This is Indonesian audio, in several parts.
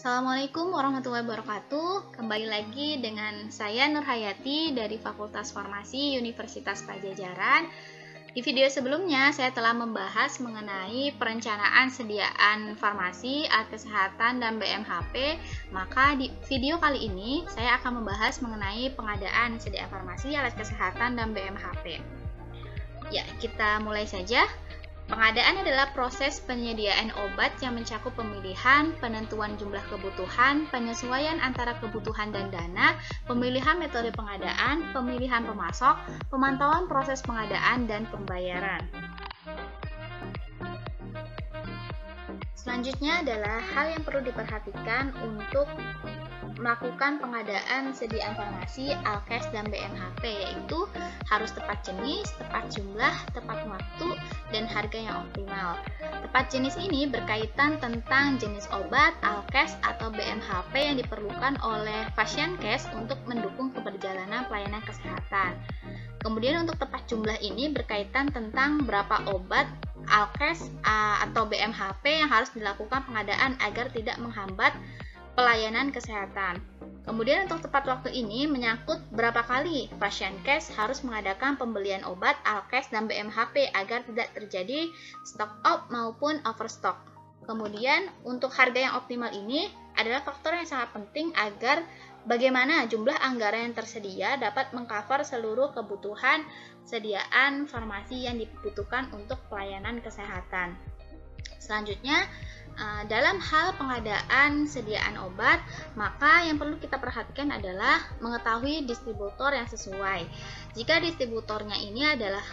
Assalamualaikum warahmatullahi wabarakatuh. Kembali lagi dengan saya Nur Hayati dari Fakultas Farmasi Universitas Pajajaran. Di video sebelumnya saya telah membahas mengenai perencanaan sediaan farmasi, alat kesehatan, dan BMHP. Maka di video kali ini saya akan membahas mengenai pengadaan sediaan farmasi, alat kesehatan, dan BMHP. Ya, kita mulai saja. Pengadaan adalah proses penyediaan obat yang mencakup pemilihan, penentuan jumlah kebutuhan, penyesuaian antara kebutuhan dan dana, pemilihan metode pengadaan, pemilihan pemasok, pemantauan proses pengadaan, dan pembayaran. Selanjutnya adalah hal yang perlu diperhatikan untuk melakukan pengadaan sediaan farmasi, alkes, dan BMHP, yaitu harus tepat jenis, tepat jumlah, tepat waktu, dan harga yang optimal. Tepat jenis ini berkaitan tentang jenis obat, alkes, atau BMHP yang diperlukan oleh Fashioncase untuk mendukung keberjalanan pelayanan kesehatan. Kemudian untuk tepat jumlah ini berkaitan tentang berapa obat, alkes, atau BMHP yang harus dilakukan pengadaan agar tidak menghambat pelayanan kesehatan. Kemudian untuk tepat waktu ini menyangkut berapa kali Fashioncase harus mengadakan pembelian obat, alkes, dan BMHP agar tidak terjadi stock out maupun overstock. Kemudian untuk harga yang optimal ini adalah faktor yang sangat penting agar bagaimana jumlah anggaran yang tersedia dapat mengcover seluruh kebutuhan sediaan farmasi yang dibutuhkan untuk pelayanan kesehatan. Selanjutnya, dalam hal pengadaan sediaan obat, maka yang perlu kita perhatikan adalah mengetahui distributor yang sesuai. Jika distributornya ini adalah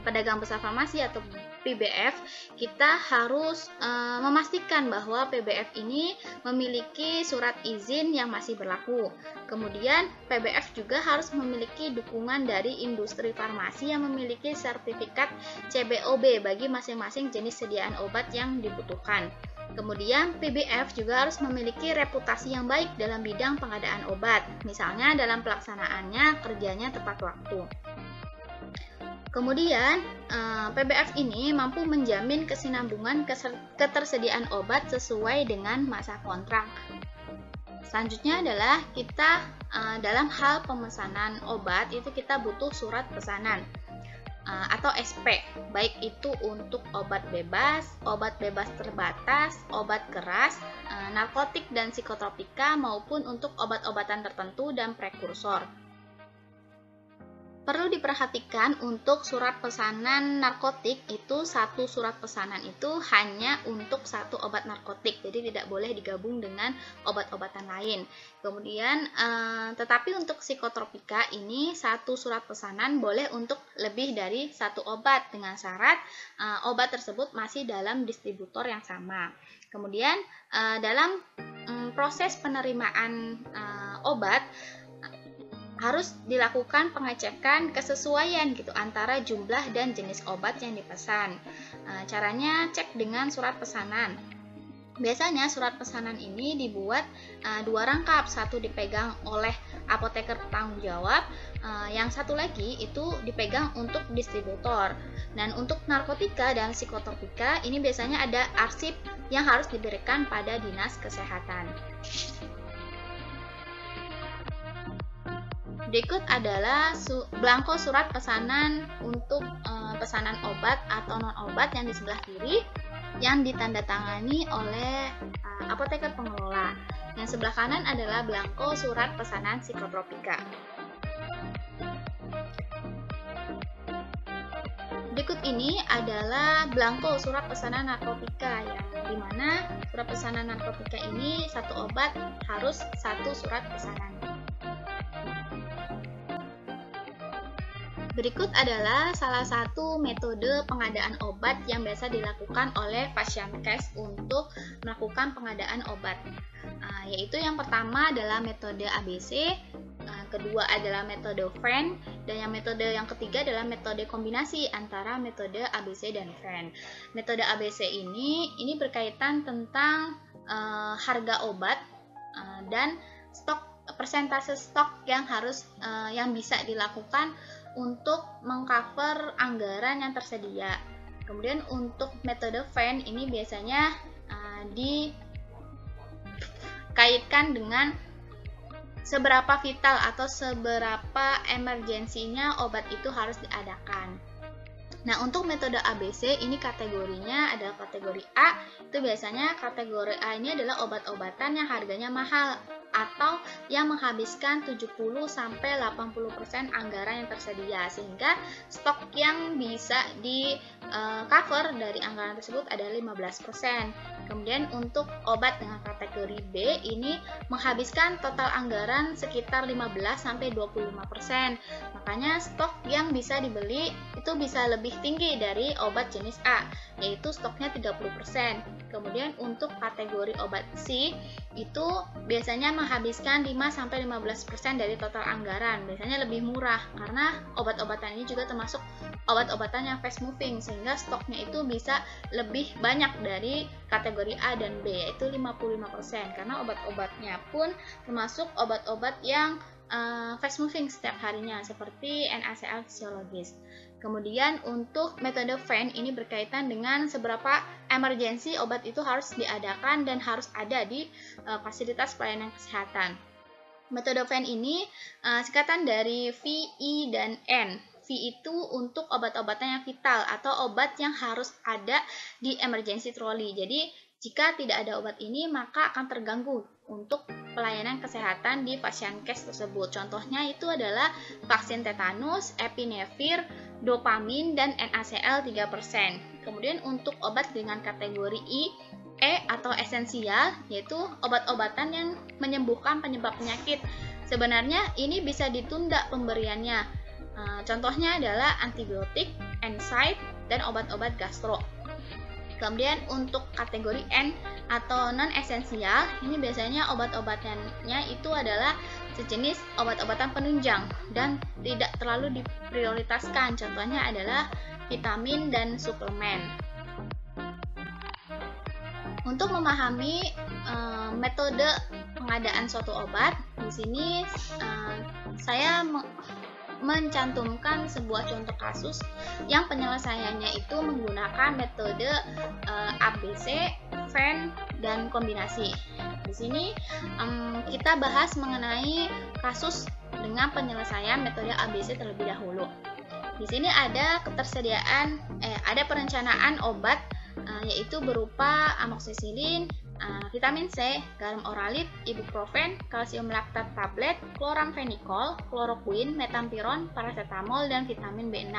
pedagang besar farmasi atau PBF, kita harus memastikan bahwa PBF ini memiliki surat izin yang masih berlaku. Kemudian PBF juga harus memiliki dukungan dari industri farmasi yang memiliki sertifikat CBOB bagi masing-masing jenis sediaan obat yang dibutuhkan. Kemudian PBF juga harus memiliki reputasi yang baik dalam bidang pengadaan obat, misalnya dalam pelaksanaannya kerjanya tepat waktu. Kemudian, PBF ini mampu menjamin kesinambungan ketersediaan obat sesuai dengan masa kontrak. Selanjutnya adalah kita dalam hal pemesanan obat itu kita butuh surat pesanan atau SP, baik itu untuk obat bebas terbatas, obat keras, narkotik dan psikotropika maupun untuk obat-obatan tertentu dan prekursor. Perlu diperhatikan untuk surat pesanan narkotik itu satu surat pesanan itu hanya untuk satu obat narkotik, jadi tidak boleh digabung dengan obat-obatan lain. Kemudian tetapi untuk psikotropika ini satu surat pesanan boleh untuk lebih dari satu obat dengan syarat obat tersebut masih dalam distributor yang sama. Kemudian dalam proses penerimaan obat harus dilakukan pengecekan kesesuaian gitu antara jumlah dan jenis obat yang dipesan. Caranya cek dengan surat pesanan. Biasanya surat pesanan ini dibuat dua rangkap, satu dipegang oleh apoteker bertanggung jawab, yang satu lagi itu dipegang untuk distributor. Dan untuk narkotika dan psikotropika ini biasanya ada arsip yang harus diberikan pada dinas kesehatan. Berikut adalah belangko surat pesanan untuk pesanan obat atau non-obat yang di sebelah kiri yang ditandatangani oleh apoteker pengelola. Yang sebelah kanan adalah belangko surat pesanan psikotropika. Berikut ini adalah belangko surat pesanan narkotika yang dimana surat pesanan narkotika ini satu obat harus satu surat pesanan. Berikut adalah salah satu metode pengadaan obat yang biasa dilakukan oleh Fashioncase untuk melakukan pengadaan obat, yaitu yang pertama adalah metode ABC, kedua adalah metode FRAN, dan metode yang ketiga adalah metode kombinasi antara metode ABC dan FRAN. Metode ABC ini berkaitan tentang harga obat dan persentase stok yang bisa dilakukan untuk mengcover anggaran yang tersedia. Kemudian untuk metode FRAN ini biasanya kaitkan dengan seberapa vital atau seberapa emergensinya obat itu harus diadakan. Nah, untuk metode ABC ini kategorinya adalah kategori A. Itu biasanya kategori A ini adalah obat-obatan yang harganya mahal atau yang menghabiskan 70-80% anggaran yang tersedia, sehingga stok yang bisa di cover dari anggaran tersebut adalah 15%. Kemudian untuk obat dengan kategori B ini menghabiskan total anggaran sekitar 15-25%. Makanya stok yang bisa dibeli itu bisa lebih tinggi dari obat jenis A, yaitu stoknya 30%. Kemudian untuk kategori obat C itu biasanya menghabiskan 5-15% dari total anggaran. Biasanya lebih murah karena obat-obatan ini juga termasuk obat-obatan yang fast moving, sehingga stoknya itu bisa lebih banyak dari kategori A dan B, yaitu 55%, karena obat-obatnya pun termasuk obat-obat yang fast moving setiap harinya seperti NaCl fisiologis. Kemudian untuk metode VAN ini berkaitan dengan seberapa emergensi obat itu harus diadakan dan harus ada di fasilitas pelayanan kesehatan. Metode VAN ini singkatan dari V, I, dan N. V itu untuk obat-obatan yang vital atau obat yang harus ada di emergency trolley. Jadi jika tidak ada obat ini maka akan terganggu untuk pelayanan kesehatan di pasien case tersebut. Contohnya itu adalah vaksin tetanus, epinevir, dopamin, dan NaCl 3%. Kemudian untuk obat dengan kategori I, E atau esensial, yaitu obat-obatan yang menyembuhkan penyebab penyakit. Sebenarnya ini bisa ditunda pemberiannya. Contohnya adalah antibiotik, NSAID, dan obat-obat gastro. Kemudian untuk kategori N atau non-esensial, ini biasanya obat-obatannya itu adalah sejenis obat-obatan penunjang dan tidak terlalu diprioritaskan. Contohnya adalah vitamin dan suplemen. Untuk memahami metode pengadaan suatu obat, di sini saya mencantumkan sebuah contoh kasus yang penyelesaiannya itu menggunakan metode ABC, VAN, dan kombinasi. Di sini kita bahas mengenai kasus dengan penyelesaian metode ABC terlebih dahulu. Di sini ada ada perencanaan obat yaitu berupa amoxicillin, vitamin C, garam oralit, ibuprofen, kalsium laktat tablet, chloramphenicol, chloroquine, metampiron, paracetamol, dan vitamin B6.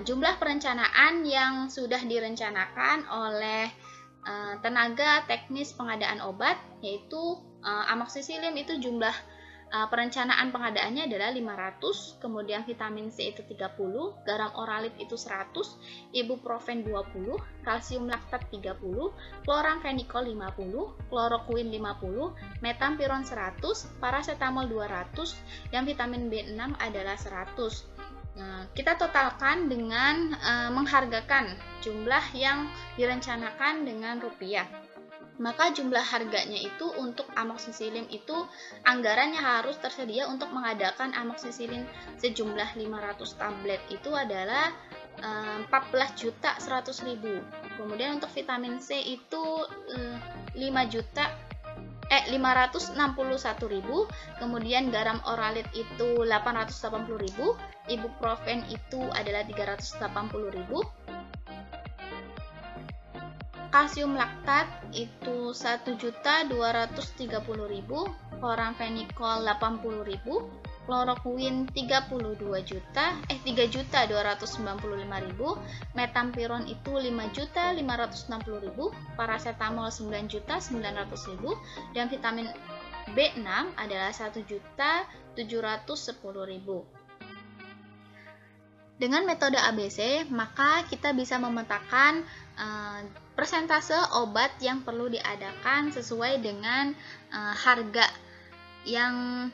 Jumlah perencanaan yang sudah direncanakan oleh tenaga teknis pengadaan obat, yaitu amoxicillin itu jumlah perencanaan pengadaannya adalah 500, kemudian vitamin C itu 30, garam oralit itu 100, ibuprofen 20, kalsium laktat 30, chloramphenicol 50, chloroquine 50, metampiron 100, paracetamol 200, dan vitamin B6 adalah 100. Kita totalkan dengan menghargakan jumlah yang direncanakan dengan rupiah. Maka jumlah harganya itu untuk amoxicillin itu anggarannya harus tersedia untuk mengadakan amoxicillin sejumlah 500 tablet itu adalah 14.100.000. Kemudian untuk vitamin C itu 561.000, kemudian garam oralit itu 880.000, ibuprofen itu adalah 380.000, kalsium laktat itu 1.230.000, chloramphenicol 80.000, chloroquine 3.295.000, metampiron itu 5.560.000, paracetamol 9.900.000, dan vitamin B6 adalah 1.710.000. Dengan metode ABC, maka kita bisa memetakan persentase obat yang perlu diadakan sesuai dengan harga yang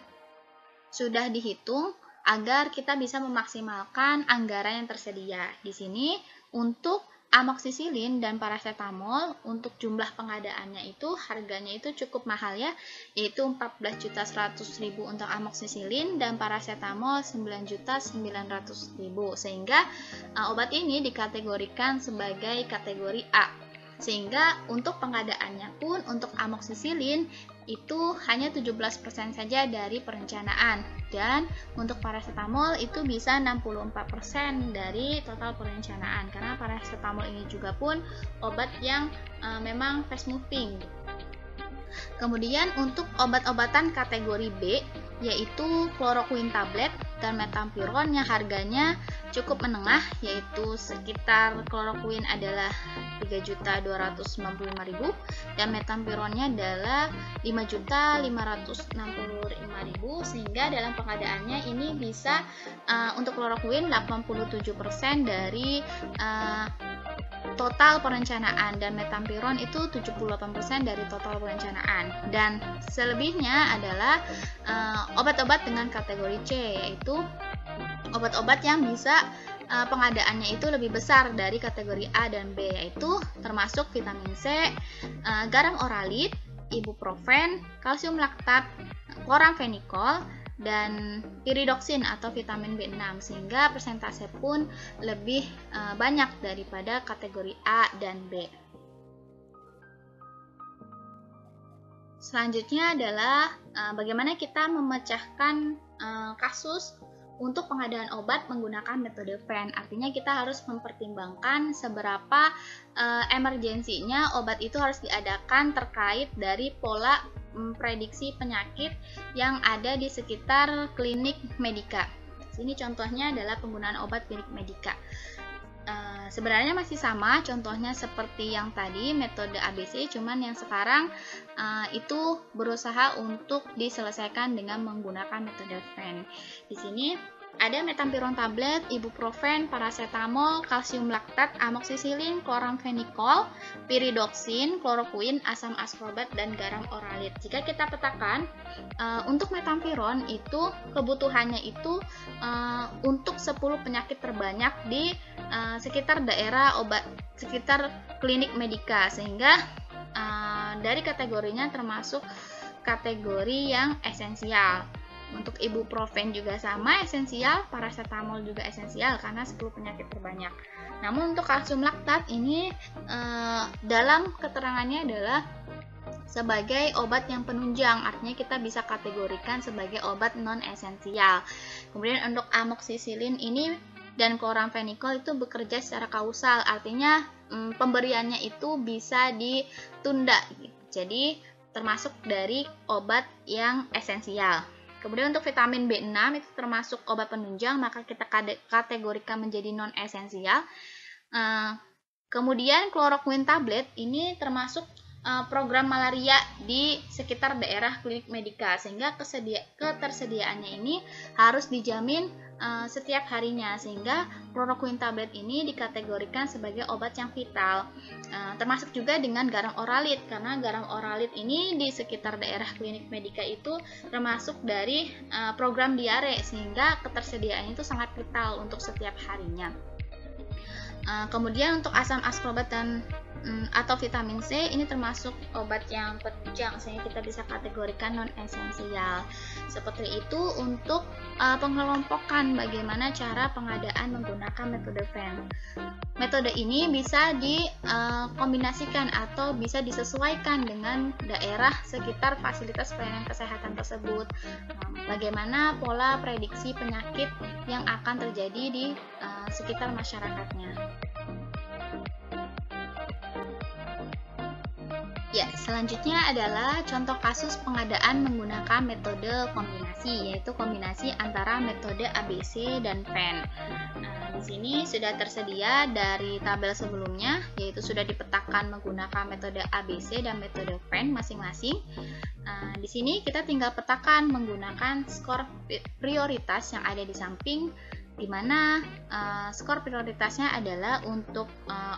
sudah dihitung agar kita bisa memaksimalkan anggaran yang tersedia. Di sini untuk amoxicillin dan paracetamol untuk jumlah pengadaannya itu harganya itu cukup mahal ya, yaitu 14.100.000 untuk amoxicillin dan paracetamol 9.900.000, sehingga obat ini dikategorikan sebagai kategori A. Sehingga untuk pengadaannya pun untuk amoksisilin itu hanya 17% saja dari perencanaan, dan untuk paracetamol itu bisa 64% dari total perencanaan, karena paracetamol ini juga pun obat yang memang fast moving. Kemudian untuk obat-obatan kategori B, yaitu chloroquine tablet dan metampiron yang harganya cukup menengah, yaitu sekitar chloroquine adalah 3.295.000 dan metampironnya adalah 5.565.000, sehingga dalam pengadaannya ini bisa untuk chloroquine 87% dari total perencanaan, dan metampiron itu 78% dari total perencanaan, dan selebihnya adalah obat-obat dengan kategori C, yaitu obat-obat yang bisa pengadaannya itu lebih besar dari kategori A dan B, yaitu termasuk vitamin C, garam oralit, ibuprofen, kalsium laktat, chloramphenicol, dan pyridoxine atau vitamin B6, sehingga persentase pun lebih banyak daripada kategori A dan B. Selanjutnya adalah bagaimana kita memecahkan kasus untuk pengadaan obat menggunakan metode FAN. Artinya kita harus mempertimbangkan seberapa emergensinya obat itu harus diadakan terkait dari pola prediksi penyakit yang ada di sekitar klinik medika. Sini contohnya adalah penggunaan obat klinik medika. Sebenarnya masih sama contohnya seperti yang tadi metode ABC, cuman yang sekarang itu berusaha untuk diselesaikan dengan menggunakan metode FAN. Di sini ada metampiron tablet, ibuprofen, paracetamol, kalsium laktat, amoksisilin, chloramphenicol, pyridoxine, chloroquine, asam ascorbat, dan garam oralit. Jika kita petakan, untuk metampiron itu kebutuhannya itu untuk 10 penyakit terbanyak di sekitar daerah sekitar klinik medika, sehingga dari kategorinya termasuk kategori yang esensial. Untuk ibuprofen juga sama, esensial, paracetamol juga esensial karena 10 penyakit terbanyak. Namun untuk kalsium laktat ini dalam keterangannya adalah sebagai obat yang penunjang, artinya kita bisa kategorikan sebagai obat non-esensial. Kemudian untuk amoksisilin ini dan chloramphenicol itu bekerja secara kausal, artinya pemberiannya itu bisa ditunda, jadi termasuk dari obat yang esensial. Kemudian untuk vitamin B6 itu termasuk obat penunjang, maka kita kategorikan menjadi non-esensial. Kemudian chloroquine tablet ini termasuk program malaria di sekitar daerah klinik medika, sehingga ketersediaannya ini harus dijamin setiap harinya, sehingga chloroquine tablet ini dikategorikan sebagai obat yang vital. Termasuk juga dengan garam oralit, karena garam oralit ini di sekitar daerah klinik medika itu termasuk dari program diare, sehingga ketersediaannya itu sangat vital untuk setiap harinya. Kemudian untuk asam ascorbat dan atau vitamin C ini termasuk obat yang penunjang, sehingga kita bisa kategorikan non-esensial. Seperti itu untuk pengelompokan bagaimana cara pengadaan menggunakan metode FAN. Metode ini bisa dikombinasikan atau bisa disesuaikan dengan daerah sekitar fasilitas pelayanan kesehatan tersebut. Bagaimana pola prediksi penyakit yang akan terjadi di sekitar masyarakatnya. Ya, selanjutnya adalah contoh kasus pengadaan menggunakan metode kombinasi, yaitu kombinasi antara metode ABC dan FAN. Di sini sudah tersedia dari tabel sebelumnya, yaitu sudah dipetakan menggunakan metode ABC dan metode FAN masing-masing. Di sini kita tinggal petakan menggunakan skor prioritas yang ada di samping, di mana skor prioritasnya adalah untuk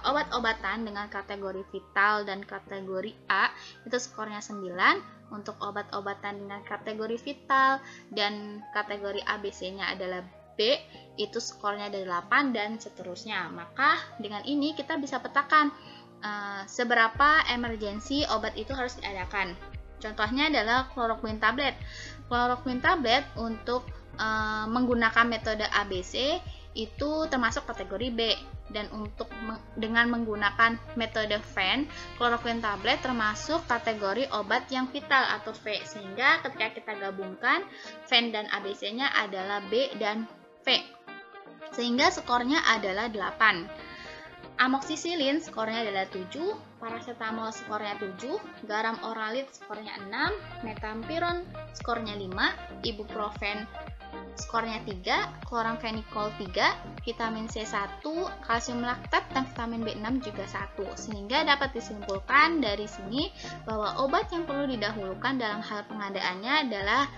obat-obatan dengan kategori vital dan kategori A itu skornya 9, untuk obat-obatan dengan kategori vital dan kategori ABC-nya adalah B itu skornya ada 8 dan seterusnya. Maka dengan ini kita bisa petakan seberapa emergensi obat itu harus diadakan. Contohnya adalah chloroquine tablet. Chloroquine tablet untuk menggunakan metode ABC itu termasuk kategori B. Dan dengan menggunakan metode VAN, kloroquine tablet termasuk kategori obat yang vital atau V, sehingga ketika kita gabungkan VAN dan ABC-nya adalah B dan V, sehingga skornya adalah 8. Amoxicillin skornya adalah 7, paracetamol skornya 7, garam oralit skornya 6, metampiron skornya 5, ibuprofen skornya 3, chloramphenicol 3, vitamin C 1, kalsium laktat, dan vitamin B6 juga 1. Sehingga dapat disimpulkan dari sini bahwa obat yang perlu didahulukan dalam hal pengadaannya adalah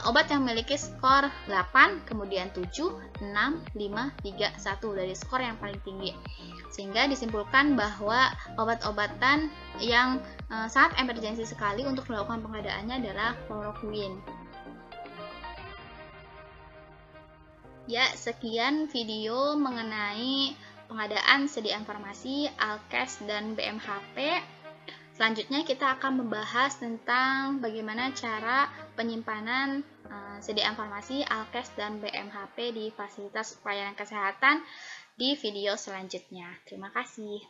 obat yang memiliki skor 8, kemudian 7, 6, 5, 3, 1 dari skor yang paling tinggi. Sehingga disimpulkan bahwa obat-obatan yang sangat emergensi sekali untuk melakukan pengadaannya adalah kloroquine. Ya, sekian video mengenai pengadaan sediaan farmasi, Alkes, dan BMHP. Selanjutnya kita akan membahas tentang bagaimana cara penyimpanan sediaan farmasi, Alkes, dan BMHP di fasilitas pelayanan kesehatan di video selanjutnya. Terima kasih.